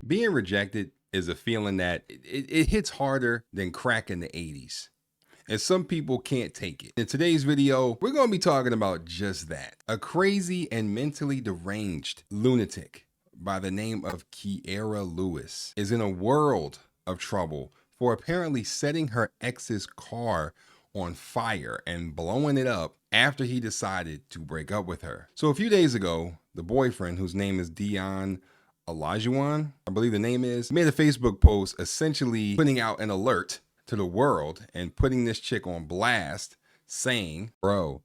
Being rejected is a feeling that it hits harder than crack in the 80s. And some people can't take it. In today's video, we're going to be talking about just that. A crazy and mentally deranged lunatic by the name of Kiera Lewis is in a world of trouble for apparently setting her ex's car on fire and blowing it up after he decided to break up with her. So a few days ago, the boyfriend, whose name is Deon, olajuwon, I believe the name is, made a Facebook post essentially putting out an alert to the world and putting this chick on blast, saying, bro,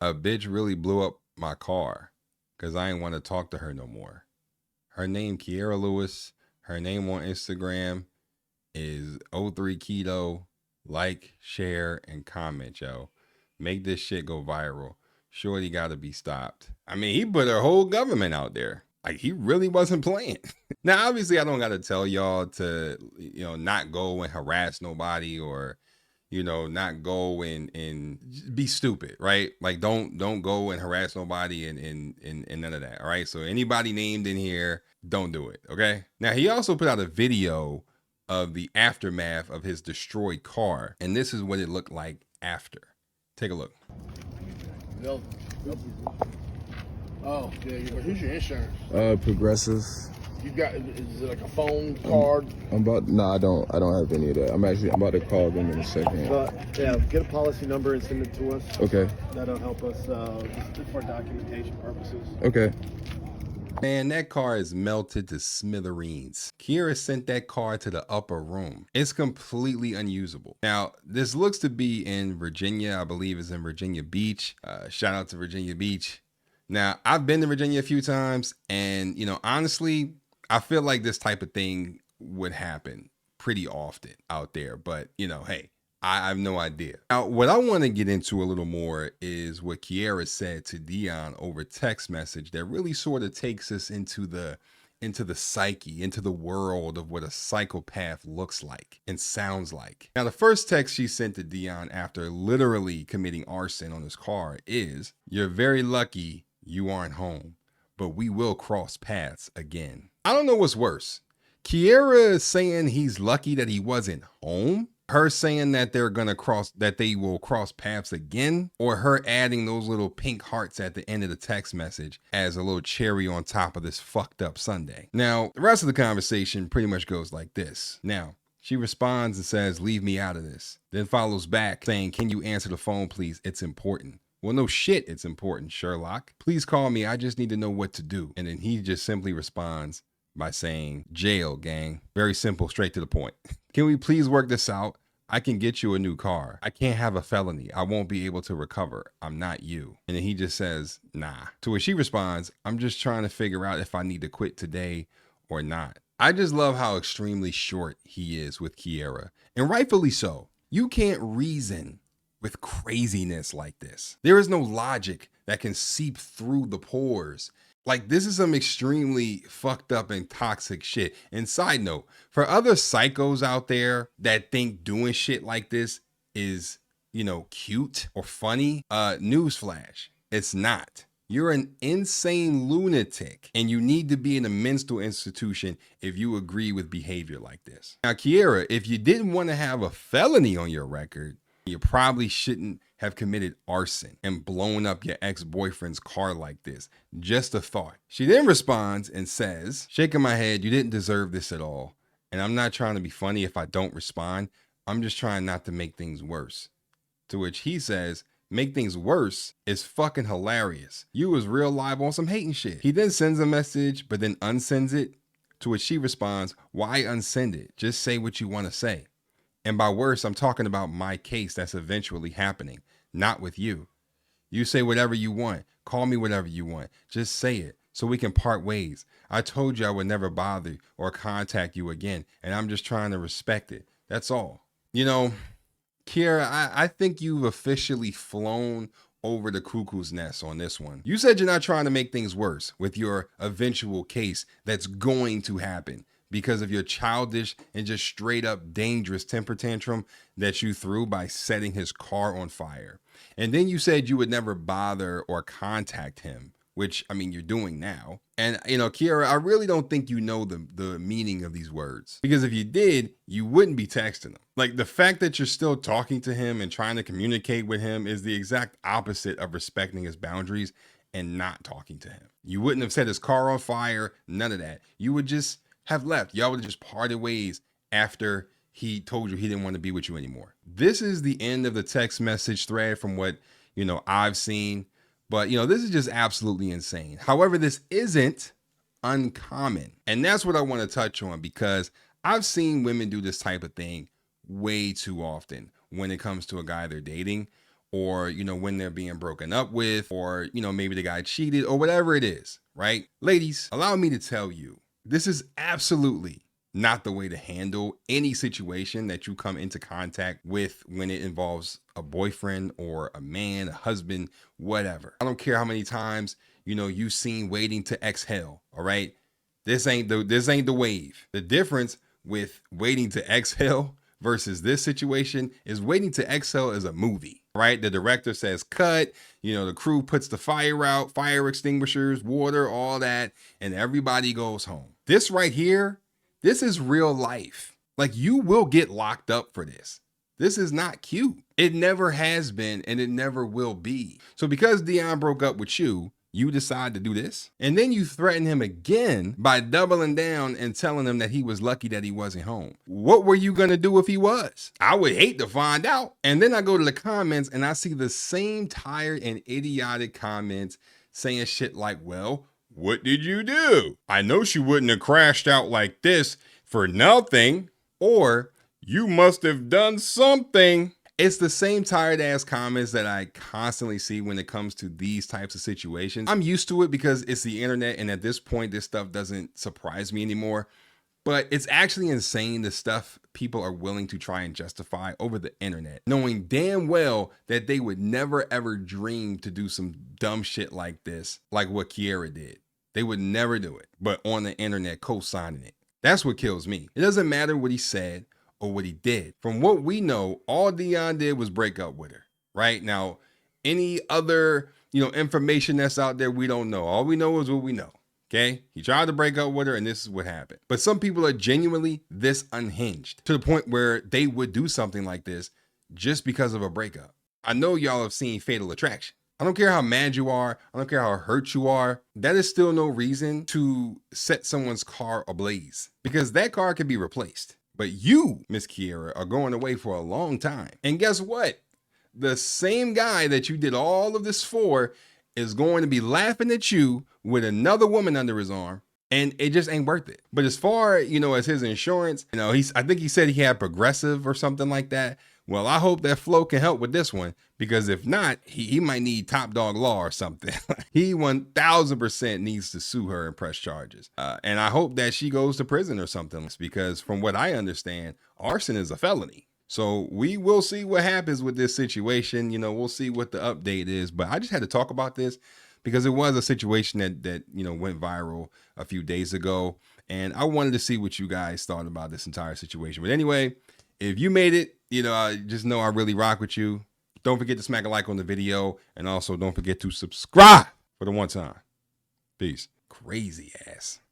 a bitch really blew up my car because I ain't want to talk to her no more. Her name Kiera Lewis. Her name on Instagram is 03 Keto. Like, share, and comment, yo. Make this shit go viral. Shorty gotta be stopped. I mean, he put her whole government out there. Like, he really wasn't playing. Now, obviously, I don't got to tell y'all to, not go and harass nobody or, not go and be stupid, right? Like, don't go and harass nobody and none of that, all right? So anybody named in here, don't do it, okay? Now, he also put out a video of the aftermath of his destroyed car, and this is what it looked like after. Take a look. Yep. Oh, yeah. Who's your insurance? Progressive. You got? Is it like a phone card? No, I don't have any of that. I'm about to call them in a second. But yeah, get a policy number and send it to us. Okay. That'll help us just for documentation purposes. Okay. Man, that car is melted to smithereens. Kiera sent that car to the upper room. It's completely unusable. Now, this looks to be in Virginia. I believe it's in Virginia Beach. Shout out to Virginia Beach. Now, I've been to Virginia a few times, and, honestly, I feel like this type of thing would happen pretty often out there. But, hey, I have no idea. Now, what I want to get into a little more is what Kiera said to Deon over text message that really sort of takes us into the psyche, into the world of what a psychopath looks like and sounds like. Now, the first text she sent to Deon after literally committing arson on his car is, "You're very lucky you aren't home, but we will cross paths again." I don't know what's worse. Kiera saying he's lucky that he wasn't home, her saying that they will cross paths again, or her adding those little pink hearts at the end of the text message as a little cherry on top of this fucked up Sunday. Now, the rest of the conversation pretty much goes like this. Now, she responds and says, "Leave me out of this." Then follows back saying, "Can you answer the phone, please? It's important." Well, no shit, it's important, Sherlock. "Please call me. I just need to know what to do." And then he just simply responds by saying, "Jail, gang." Very simple, straight to the point. "Can we please work this out? I can get you a new car. I can't have a felony. I won't be able to recover. I'm not you." And then he just says, "Nah." To which she responds, "I'm just trying to figure out if I need to quit today or not." I just love how extremely short he is with Kiera, and rightfully so. You can't reason with craziness like this. There is no logic that can seep through the pores. Like, this is some extremely fucked up and toxic shit. And side note, for other psychos out there that think doing shit like this is, cute or funny, newsflash, it's not. You're an insane lunatic, and you need to be in a mental institution if you agree with behavior like this. Now, Kiera, if you didn't want to have a felony on your record, you probably shouldn't have committed arson and blown up your ex-boyfriend's car like this. Just a thought. She then responds and says, shaking my head, "You didn't deserve this at all. And I'm not trying to be funny if I don't respond. I'm just trying not to make things worse." To which he says, "Make things worse is fucking hilarious. You was real live on some hating shit." He then sends a message, but then unsends it. To which she responds, "Why unsend it? Just say what you want to say." And by worse, I'm talking about my case that's eventually happening, not with you. You say whatever you want. Call me whatever you want. Just say it so we can part ways. I told you I would never bother or contact you again, and I'm just trying to respect it. That's all. Kiera, I think you've officially flown over the cuckoo's nest on this one. You said you're not trying to make things worse with your eventual case that's going to happen because of your childish and just straight up dangerous temper tantrum that you threw by setting his car on fire. And then you said you would never bother or contact him which I mean, you're doing now. And you know, Kiara, I really don't think you know the meaning of these words, because if you did, you wouldn't be texting him. Like, the fact that you're still talking to him and trying to communicate with him is the exact opposite of respecting his boundaries and not talking to him. You wouldn't have set his car on fire, none of that. You would just have left. Y'all would have just parted ways after he told you he didn't want to be with you anymore. This is the end of the text message thread from what, you know, I've seen. But, you know, this is just absolutely insane. However, this isn't uncommon. And that's what I want to touch on, because I've seen women do this type of thing way too often when it comes to a guy they're dating, or, you know, when they're being broken up with, or, you know, maybe the guy cheated or whatever it is, right? Ladies, allow me to tell you, this is absolutely not the way to handle any situation that you come into contact with when it involves a boyfriend or a man, a husband, whatever. I don't care how many times, you know, you've seen Waiting to Exhale. All right. This ain't the wave. The difference with Waiting to Exhale versus this situation is Waiting to Exhale is a movie, right? The director says cut, you know, the crew puts the fire out, fire extinguishers, water, all that, and everybody goes home. This right here, this is real life. Like, you will get locked up for this. This is not cute. It never has been, and it never will be. So because Deon broke up with you, you decide to do this, and then you threaten him again by doubling down and telling him that he was lucky that he wasn't home. What were you gonna do if he was? I would hate to find out. And then I go to the comments and I see the same tired and idiotic comments saying shit like, well, what did you do? I know she wouldn't have crashed out like this for nothing. Or, you must have done something. It's the same tired ass comments that I constantly see when it comes to these types of situations. I'm used to it because it's the internet, and at this point, this stuff doesn't surprise me anymore. But it's actually insane, the stuff people are willing to try and justify over the internet, knowing damn well that they would never ever dream to do some dumb shit like this, like what Kiara did. They would never do it, but on the internet co-signing it. That's what kills me. It doesn't matter what he said or what he did. From what we know, all Deon did was break up with her, right? Now, any other, you know, information that's out there, we don't know. All we know is what we know, okay? He tried to break up with her, and this is what happened. But some people are genuinely this unhinged to the point where they would do something like this just because of a breakup. I know y'all have seen Fatal Attraction. I don't care how mad you are. I don't care how hurt you are. That is still no reason to set someone's car ablaze, because that car can be replaced. But you, Miss Kiara, are going away for a long time. And guess what? The same guy that you did all of this for is going to be laughing at you with another woman under his arm, and it just ain't worth it. But as far, you know, as his insurance, you know, I think he said he had Progressive or something like that. Well, I hope that Flo can help with this one, because if not, he might need Top Dog Law or something. He 1000% needs to sue her and press charges. And I hope that she goes to prison or something, because from what I understand, arson is a felony. So we will see what happens with this situation. You know, we'll see what the update is. But I just had to talk about this because it was a situation that you know, went viral a few days ago. And I wanted to see what you guys thought about this entire situation. But anyway, if you made it, you know, just know I really rock with you. Don't forget to smack a like on the video. And also don't forget to subscribe for the one time. Peace. Crazy ass.